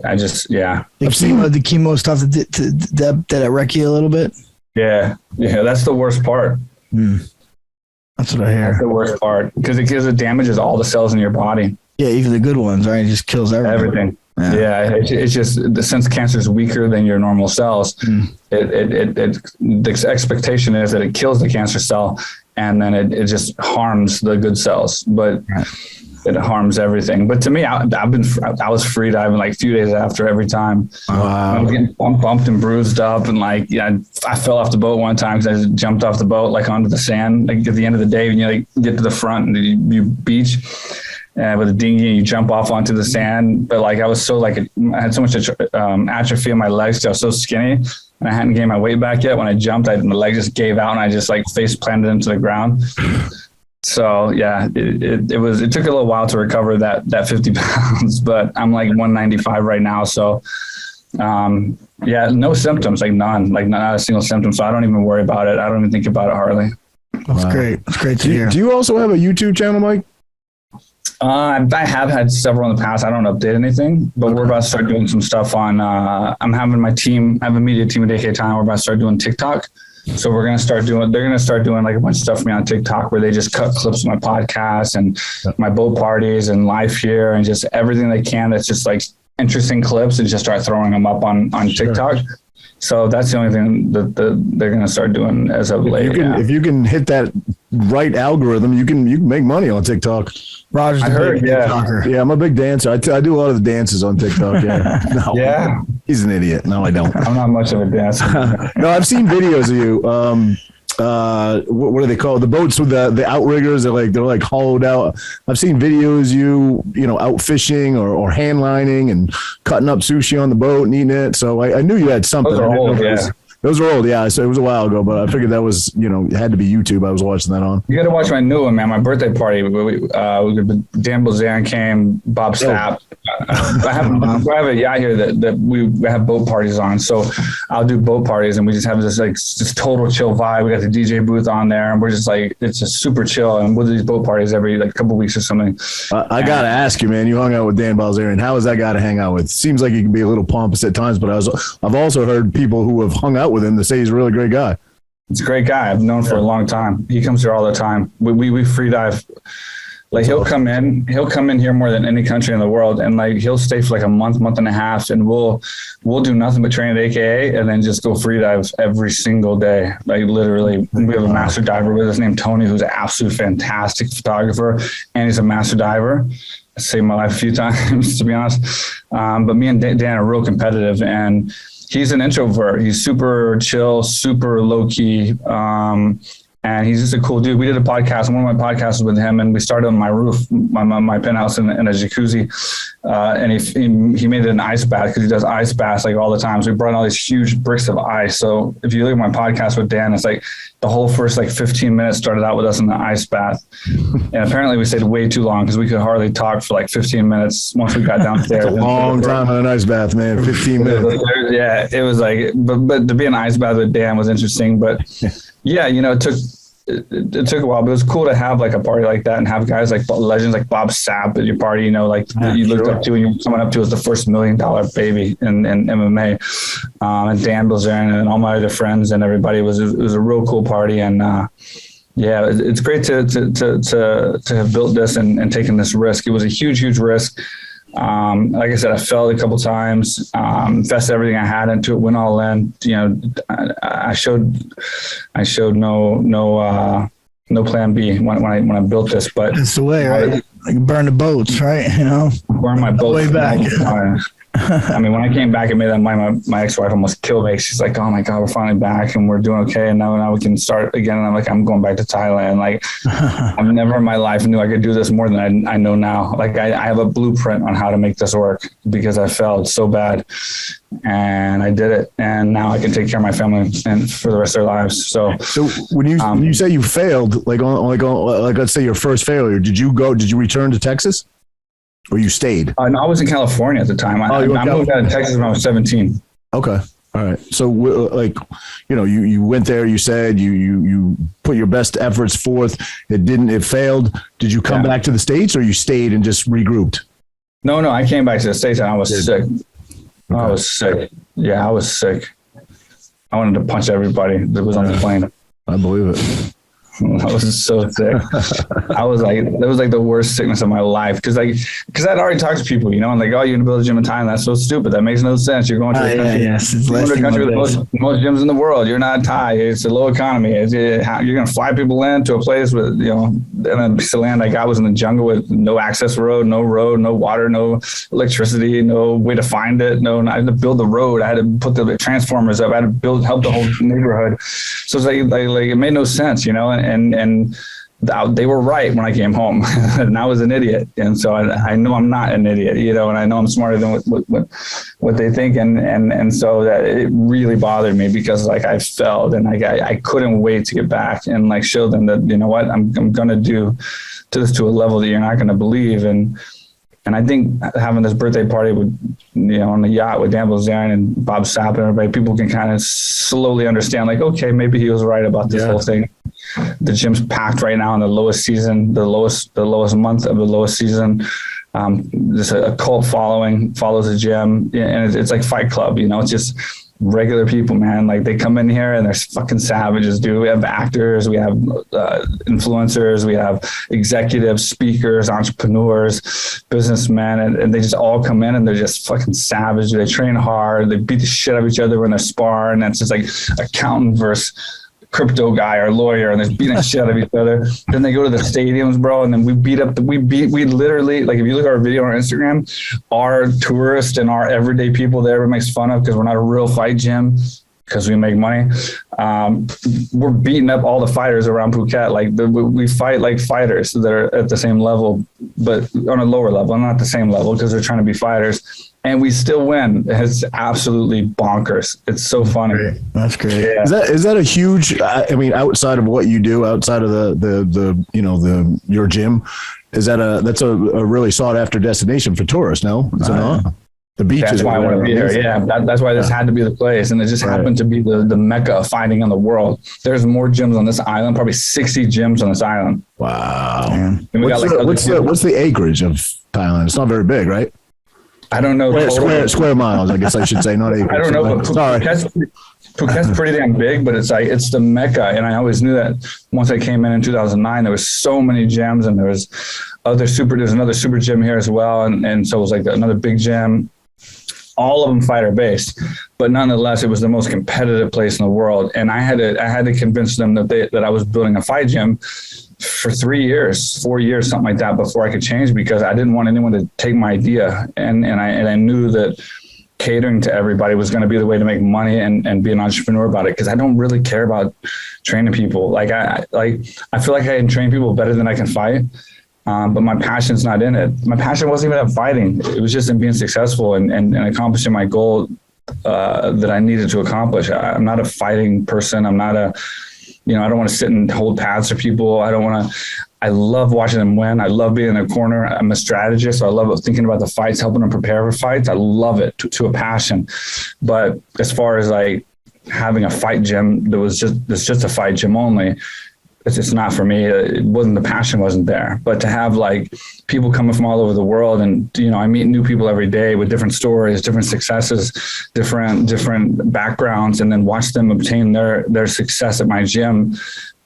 I've seen the chemo stuff that it wreck you a little bit. Yeah. That's the worst part. That's what I hear. That's the worst part because it damages all the cells in your body. Yeah, even the good ones, right? It just kills everything. It's just since cancer is weaker than your normal cells, the expectation is that it kills the cancer cell and then it just harms the good cells, but it harms everything. But to me, I was free diving a few days after every time. Wow. I was getting bumped and bruised up, and I fell off the boat one time because I just jumped off the boat onto the sand. At the end of the day, when you get to the front and you beach. With a dinghy, and you jump off onto the sand. But I was so I had so much atrophy in my legs. I was so skinny, and I hadn't gained my weight back yet. When I jumped, my leg just gave out, and I just face planted into the ground. So it took a little while to recover that 50 pounds, but I'm 195 right now. So no symptoms, none, not a single symptom. So I don't even worry about it. I don't even think about it hardly. That's great. That's great to hear. Do you also have a YouTube channel, Mike? I have had several in the past. I don't update anything, but we're about to start doing some stuff on, I'm having my team, I have a media team at AK Time. We're about to start doing TikTok. So they're going to start doing a bunch of stuff for me on TikTok where they just cut clips of my podcast and my boat parties and life here and just everything they can. That's just interesting clips and just start throwing them up on TikTok. So that's the only thing that they're going to start doing as of late. If you can hit that right algorithm, you can make money on TikTok. Roger's I heard, yeah, I'm a big dancer. I do a lot of the dances on TikTok. Yeah, no, yeah, he's an idiot. No, I don't. I'm not much of a dancer. No, I've seen videos of you. What do they call it? The boats with the outriggers? They're hollowed out. I've seen videos you out fishing or hand lining and cutting up sushi on the boat and eating it. So I knew you had something. Those are old, yeah. Those are old, yeah. So it was a while ago, but I figured that was, it had to be YouTube. I was watching that on. You got to watch my new one, man. My birthday party. Dan Bilzerian came, Bob Sapp. I have a yacht here that we have boat parties on. So I'll do boat parties, and we just have this total chill vibe. We got the DJ booth on there, and we're just it's just super chill. And we'll do these boat parties every couple weeks or something. I got to ask you, man. You hung out with Dan Bilzerian. How is that guy to hang out with? Seems like he can be a little pompous at times, but I've also heard people who have hung out with him to say he's a really great guy. It's a great guy. I've known for a long time. He comes here all the time. We free dive. He'll come in here more than any country in the world, and he'll stay for a month and a half, and we'll do nothing but train at AKA and then just go free dive every single day. Literally, we have a master diver with us named Tony, who's an absolute fantastic photographer, and he's a master diver. I saved my life a few times, to be honest. But me and Dan are real competitive, and he's an introvert. He's super chill, super low key. And he's just a cool dude. We did a podcast, one of my podcasts with him, and we started on my roof, my penthouse in a jacuzzi. And he made it an ice bath because he does ice baths all the time. So we brought in all these huge bricks of ice. So if you look at my podcast with Dan, it's the whole first 15 minutes started out with us in the ice bath. And apparently we stayed way too long because we could hardly talk for 15 minutes once we got downstairs. It's a long time in an ice bath, man. 15 minutes. Yeah, it was but to be in an ice bath with Dan was interesting. But yeah, it took a while, but it was cool to have a party like that and have guys legends like Bob Sapp at your party, that you looked up to and you're coming up to as the first $1 million baby in MMA. And Dan Bilzerian and all my other friends and everybody. It was a real cool party. And it's great to have built this and taken this risk. It was a huge, huge risk. Like I said, I fell a couple times, invested everything I had into it, went all in. I showed no plan B when I built this, but it's the way, right? Burn the boats, right? Burn my boats way back. I mean, when I came back and made that money, my ex-wife almost killed me. She's like, oh my God, we're finally back and we're doing okay. And now we can start again. And I'm like, I'm going back to Thailand. Like, I've never in my life knew I could do this more than I know now. Like, I have a blueprint on how to make this work because I failed so bad and I did it. And now I can take care of my family and for the rest of their lives. So when you say you failed, like let's say your first failure, did you return to Texas? Or you stayed? No, I was in California at the time. I moved out of Texas when I was 17. Okay. All right. So you went there, you said you put your best efforts forth. It failed. Did you come back to the States or you stayed and just regrouped? No, I came back to the States and I was sick. Okay. I was sick. Yeah, I was sick. I wanted to punch everybody that was on the plane. I believe it. I was so sick. I was like, that was like the worst sickness of my life. Cause I'd already talked to people, and like, oh, you're going to build a gym in Thailand. That's so stupid. That makes no sense. You're going to a country with most gyms in the world. You're not Thai. It's a low economy. You're going to fly people into a place with, and then the land I got was in the jungle with no access road, no water, no electricity, no way to find it. I had to build the road. I had to put the transformers up. I had to help the whole neighborhood. So it's like it made no sense, and they were right when I came home and I was an idiot. And so I know I'm not an idiot, and I know I'm smarter than what they think. And so that it really bothered me because like I failed and I couldn't wait to get back and like show them that, what I'm going to do to this to a level that you're not going to believe. And I think having this birthday party with, on the yacht with Dan Bilzerian and Bob Sapp and everybody, people can kind of slowly understand like, okay, maybe he was right about this whole thing. The gym's packed right now in the lowest season, the lowest month of the lowest season. There's a cult following follows the gym, and it's like Fight Club. It's just regular people, man. Like they come in here and they're fucking savages, dude. We have actors, we have influencers, we have executives, speakers, entrepreneurs, businessmen, and they just all come in and they're just fucking savage. They train hard. They beat the shit out of each other when they're sparring. And it's just like accountant versus crypto guy or lawyer, and they're beating the shit out of each other. Then they go to the stadiums, bro, and then we literally, like if you look at our video on Instagram, our tourists and our everyday people there makes fun of because we're not a real fight gym because we make money. We're beating up all the fighters around Phuket. Like we fight like fighters that are at the same level, but on a lower level, not the same level because they're trying to be fighters. And we still win. It's absolutely bonkers. It's so funny. That's great. Yeah. Is that a huge? I mean, outside of what you do, outside of your gym, that's a really sought after destination for tourists? No, is it not? The beaches. That's why I want to be here. Yeah, that's why this had to be the place, and it just happened to be the mecca of fighting in the world. There's more gyms on this island, probably 60 gyms on this island. Wow. And we what's the acreage of Thailand? It's not very big, right? I don't know. Square miles, I guess I should say, not acres. I don't know. But Phuket's pretty damn big, but it's the mecca. And I always knew that once I came in 2009, there was so many gyms and there's another super gym here as well. And so it was like another big gym. All of them fighter based, but nonetheless, it was the most competitive place in the world. And I had to convince them that I was building a fight gym for 4 years, something like that, before I could change, because I didn't want anyone to take my idea. And I knew that catering to everybody was going to be the way to make money and be an entrepreneur about it. Cause I don't really care about training people. I feel like I can train people better than I can fight. But my passion's not in it. My passion wasn't even at fighting. It was just in being successful and accomplishing my goal that I needed to accomplish. I'm not a fighting person. I'm not I don't want to sit and hold pads for people. I love watching them win. I love being in their corner. I'm a strategist, so I love thinking about the fights, helping them prepare for fights. I love it to a passion. But as far as like having a fight gym that's just a fight gym only, it's not for me. It wasn't, the passion wasn't there. But to have like people coming from all over the world, and I meet new people every day with different stories, different successes, different backgrounds, and then watch them obtain their success at my gym,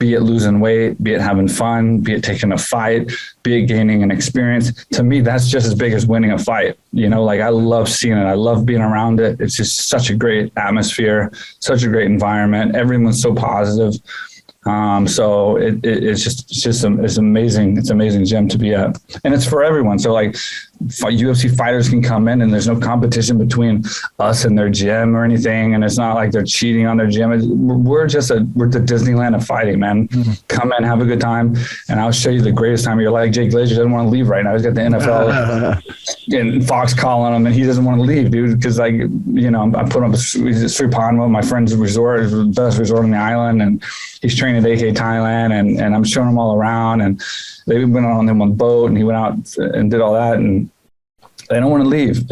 be it losing weight, be it having fun, be it taking a fight, be it gaining an experience. To me, that's just as big as winning a fight. I love seeing it. I love being around it. It's just such a great atmosphere, such a great environment. Everyone's so positive. So it's amazing. It's an amazing gym to be at, and it's for everyone. So like UFC fighters can come in and there's no competition between us and their gym or anything. And it's not like they're cheating on their gym. We're the Disneyland of fighting, man. Come in, have a good time. And I'll show you the greatest time of your life. Jake Glazer doesn't want to leave right now. He's got the NFL and Fox calling him and he doesn't want to leave, dude. Cause I put him up Sri Panwa, my friend's resort, is the best resort on the island. And he's training at AK Thailand and I'm showing him all around and they went on him on the boat and he went out and did all that. And they don't want to leave,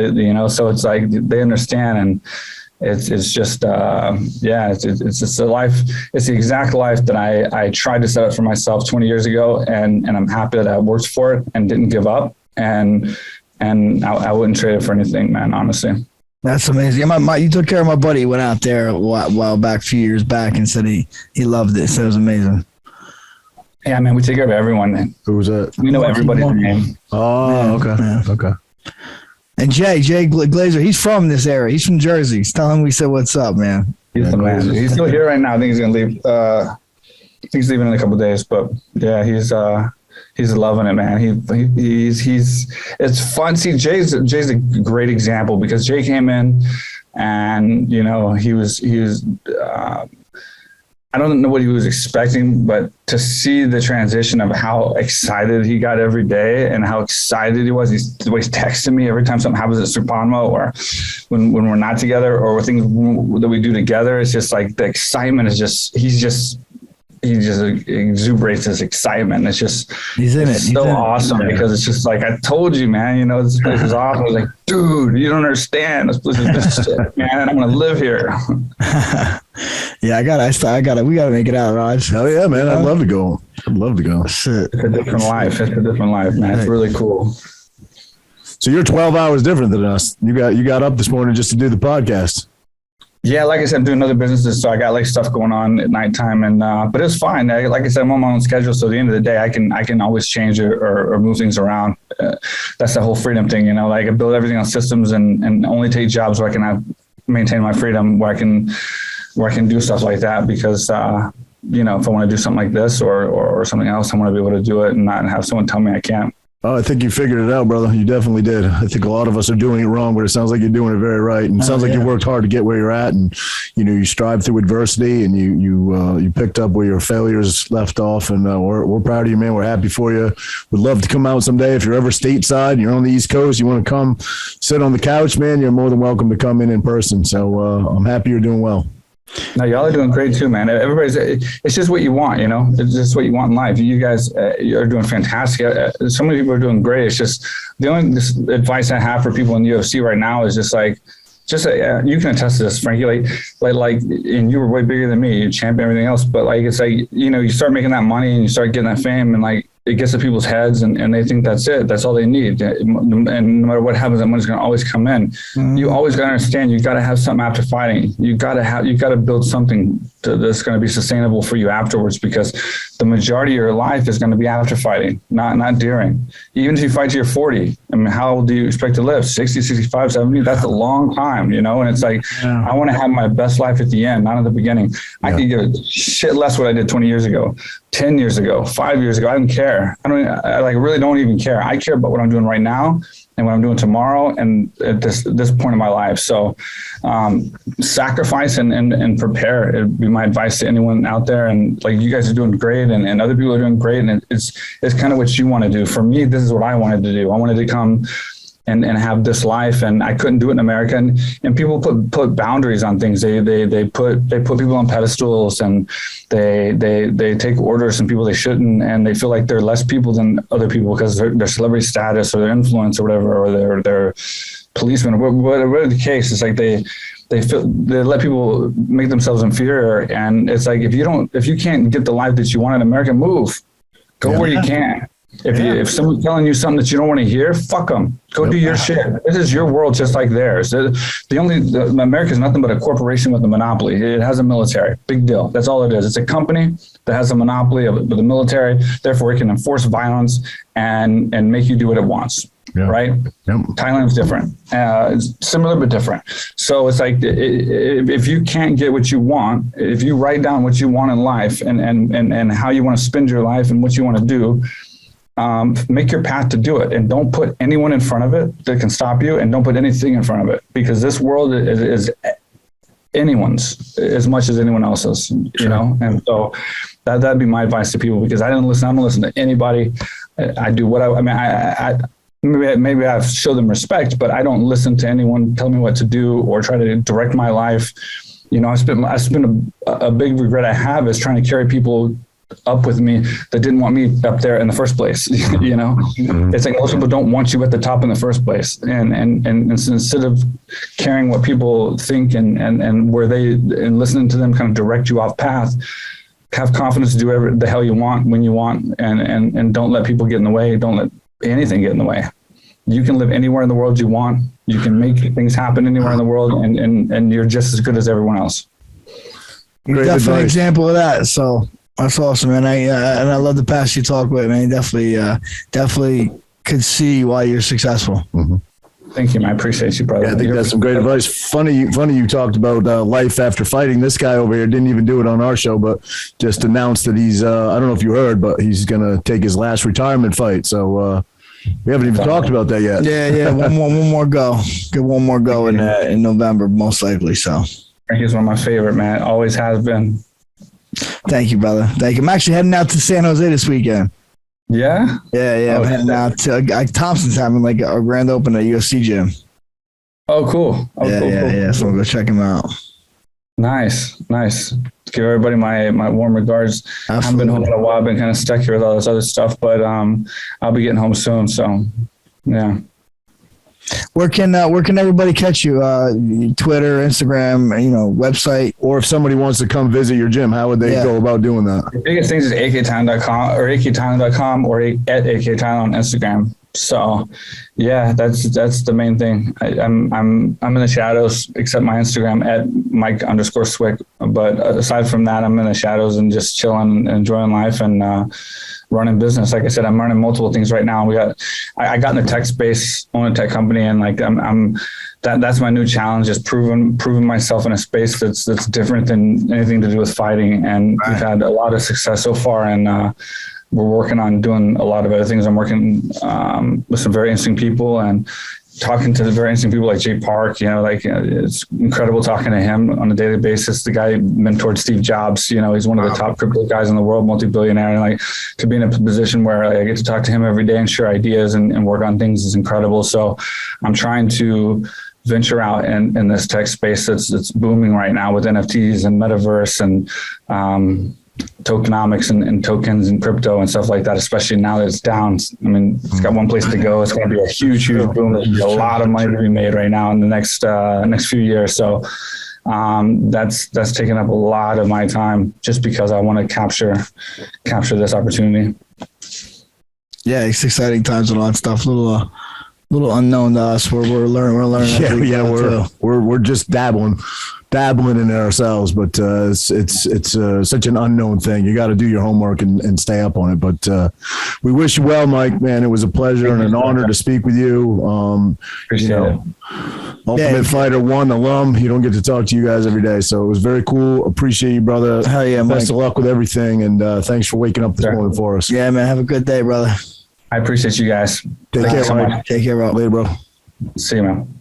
so it's like they understand. And it's just, it's just a life. It's the exact life that I tried to set up for myself 20 years ago. And I'm happy that I worked for it and didn't give up. And I wouldn't trade it for anything, man, honestly. That's amazing. You took care of my buddy. He went out there a while back, a few years back, and said he loved it. So it was amazing. Yeah, man, we take care of everyone, man. Who was that? We know everybody's name. Oh, okay. Yeah. Okay. And Jay Glazer, he's from this area. He's from Jersey. Tell him we said what's up, man. He's the man. He's still here right now. I think he's going to leave. I think he's leaving in a couple of days. But, yeah, he's loving it, man. He's it's fun. See, Jay's a great example because Jay came in and, he was I don't know what he was expecting, but to see the transition of how excited he got every day and how excited he was. He's texting me every time something happens at Supanmo or when we're not together or things that we do together. It's just like the excitement is just, he just exuberates this excitement. It's just, it's so awesome because it's just like, I told you, man, this place is awesome. I was like, dude, you don't understand. This place is just shit, man. I'm going to live here. Yeah, we got to make it out, Raj. Oh yeah, man. I'd love to go. Shit. It's a different life. Man. It's really cool. So you're 12 hours different than us. You got up this morning just to do the podcast. Yeah, like I said, I'm doing other businesses, so I got stuff going on at nighttime, and but it's fine. Like I said, I'm on my own schedule, so at the end of the day, I can always change or move things around. That's the whole freedom thing, Like I build everything on systems and only take jobs where I can maintain my freedom, where I can do stuff like that. Because if I want to do something like this or something else, I want to be able to do it and not have someone tell me I can't. Oh, I think you figured it out, brother. You definitely did. I think a lot of us are doing it wrong, but it sounds like you're doing it very right. And it sounds like you worked hard to get where you're at, and you strive through adversity, and you picked up where your failures left off. And we're proud of you, man. We're happy for you. We'd love to come out someday if you're ever stateside. You're on the East Coast. You want to come sit on the couch, man. You're more than welcome to come in person. So I'm happy you're doing well. No, y'all are doing great too, man. It's just what you want, It's just what you want in life. You guys are doing fantastic. So many people are doing great. It's just the only advice I have for people in the UFC right now is you can attest to this, Frankie. And you were way bigger than me, you champion everything else. But it's like you start making that money and you start getting that fame, and it gets to people's heads and they think that's it. That's all they need. And no matter what happens, that money's going to always come in. You always got to understand, you got to have something after fighting. You got to build something that's going to be sustainable for you afterwards, because the majority of your life is going to be after fighting, not during. Even if you fight to your 40, how old do you expect to live? 60, 65, 70? That's a long time, And it's like, I want to have my best life at the end, not at the beginning. I could give a shit less what I did 20 years ago, 10 years ago, 5 years ago. I don't care. I really don't even care. I care about what I'm doing right now and what I'm doing tomorrow and at this point in my life. So sacrifice and prepare. It'd be my advice to anyone out there. And you guys are doing great and other people are doing great. And it's kind of what you want to do. For me, this is what I wanted to do. I wanted to come and have this life, and I couldn't do it in America. And people put boundaries on things. They put people on pedestals, and they take orders from people they shouldn't, and they feel like they're less people than other people because their celebrity status or their influence or whatever, or their policemen, or whatever the case. It's like they let people make themselves inferior, and it's like if you can't get the life that you want in America, move, go where you can. If someone's telling you something that you don't want to hear, fuck them. Go do your shit. This is your world, just like theirs. America is nothing but a corporation with a monopoly. It has a military. Big deal. That's all it is. It's a company that has a monopoly of the military. Therefore, it can enforce violence and make you do what it wants. Yeah. Right? Yep. Thailand's different. It's similar but different. So it's like if you can't get what you want, if you write down what you want in life and how you want to spend your life and what you want to do, make your path to do it, and don't put anyone in front of it that can stop you, and don't put anything in front of it, because this world is anyone's as much as anyone else's, you know? And so that'd be my advice to people, because I don't listen to anybody. I do what I maybe I show them respect, but I don't listen to anyone tell me what to do or try to direct my life. You know, I spent a big regret I have is trying to carry people up with me that didn't want me up there in the first place. You know, it's like most people don't want you at the top in the first place. And so instead of caring what people think and where and listening to them kind of direct you off path, have confidence to do whatever the hell you want when you want, and don't let people get in the way. Don't let anything get in the way. You can live anywhere in the world you want. You can make things happen anywhere in the world, and you're just as good as everyone else. You're definitely an example of that. So that's awesome, man. I love the past you talk with, man. Definitely could see why you're successful. Mm-hmm. Thank you, man. I appreciate you, brother. Yeah, I think that's some great advice. Funny you talked about life after fighting. This guy over here didn't even do it on our show, but just announced that he's, I don't know if you heard, but he's going to take his last retirement fight. So we haven't even talked about that yet. Yeah. One more go. Get one more go in November, most likely. So Frankie's one of my favorite, man. Always has been. Thank you, brother. Thank you. I'm actually heading out to San Jose this weekekend. Yeah? Yeah. I'm heading out to Thompson's having like a grand open at UFC gym. Oh, cool. Yeah. So we'll go check him out. Nice. Give everybody my warm regards. Absolutely. I haven't been home in a while. I've been kind of stuck here with all this other stuff, but I'll be getting home soon. So, yeah. Where can everybody catch you? Twitter, Instagram, website. Or if somebody wants to come visit your gym, how would they go about doing that? The biggest thing is akthailand.com or akthailand.com or at akthailand on Instagram. So, yeah, that's the main thing. I'm in the shadows, except my Instagram at Mike_Swick. But aside from that, I'm in the shadows and just chilling and enjoying life and running business. Like I said, I'm running multiple things right now. I got in the tech space, own a tech company, and like that's my new challenge, is proving myself in a space that's different than anything to do with fighting. And we've had a lot of success so far, and we're working on doing a lot of other things. I'm working with some very interesting people and talking to the very interesting people like Jay Park. It's incredible talking to him on a daily basis. The guy mentored Steve Jobs. He's one of the top crypto guys in the world, multi-billionaire. And to be in a position where I get to talk to him every day and share ideas and work on things is incredible. So I'm trying to venture out in this tech space that's booming right now with NFTs and metaverse and tokenomics and tokens and crypto and stuff like that, especially now that it's down. I mean, it's got one place to go. It's going to be a huge boom. There's a lot of money to be made right now in the next few years. So that's taken up a lot of my time, just because I want to capture this opportunity. Yeah, it's exciting times and all that stuff. A little unknown to us. We're learning. Yeah, we're just dabbling in it ourselves, but it's such an unknown thing. You got to do your homework and stay up on it. But we wish you well, Mike. Man, it was a pleasure and an honor to speak with you. Appreciate it. Ultimate Fighter 1 alum. You don't get to talk to you guys every day, so it was very cool. Appreciate you, brother. Hell yeah, Mike. Best of luck with everything, and thanks for waking up this morning for us. Yeah, man. Have a good day, brother. I appreciate you guys. Take care, Mike. Take care, bro. Later, bro. See you, man.